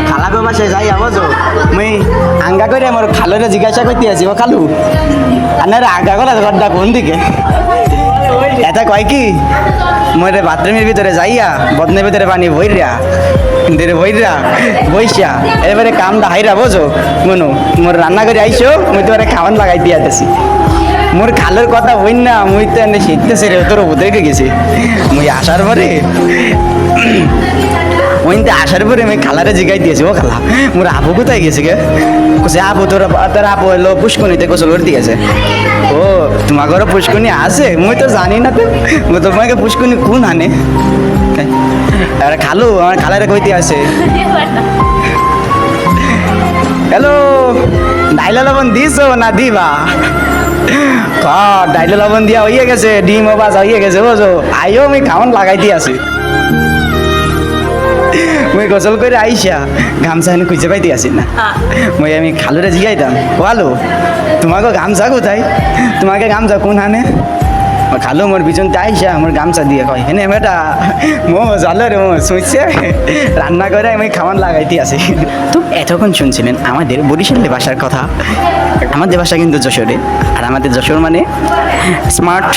খালা গো বাসায় যাই বুঝো মুই আঙ্গা করে মোর খালুরে জিজ্ঞাসা করতে আছি ও খালু আনার আঙ্গা করা ঘরটা কোন দিকে এটা কয় কি মোর বাথরুমের ভিতরে যাইয়া বদনের ভিতরে পানি বইরা বইসা এবারে কামটা হাইরা বোঝো মনু মোর রান্না করে আইসো মুই তোমার খাওয়ান লাগাই দিয়া দিছি মোর খালের কথা হই না মুই তো এনে শিখতেছি রে তোর দেখে গেছি মুই আসার পরে ওইতে আসার পরে আমি খালারে জিগাই দিয়েছি ও খালা মোর আপু কোথায় গেছে গে কোসে আপু তোর আপু হলো পুষ্কনিতে গোসল করতে গেছে ও তোমার ঘরে পুষ্কনি আছে মুই তো জানি না তো তোমাকে পুষ্কনি কোন আনে আরে খালু আমার খালারে কইতে আছে হ্যালো ডাইলা লবণ দিছো না দিবা ডাইলা লবণ দিয়া হইয়ে গেছে ডিম বাজা হইয়ে গেছে বুঝো আইও আমি খাওয়ান লাগাইতে আছি মুই গোসল করে আইসা গামছা এনে খুঁজে পাইতে আসি না মুই আমি খালুরে জিগাইতাম ও আলু তোমাকে গামছা কোথায় তোমাকে গামছা কোন আনে খালু মোর পিছনতে আইসা আমার গামছা দিয়ে কয় হেনে বেটা মো জালো রে মো শুনছে রান্না করে আমি খাওয়ান লাগাইতে আসি তো এতক্ষণ শুনছিলেন আমাদের বরিশালের ভাষার কথা আমাদের ভাষা কিন্তু যশোরে আর আমাদের যশোর মানে স্মার্ট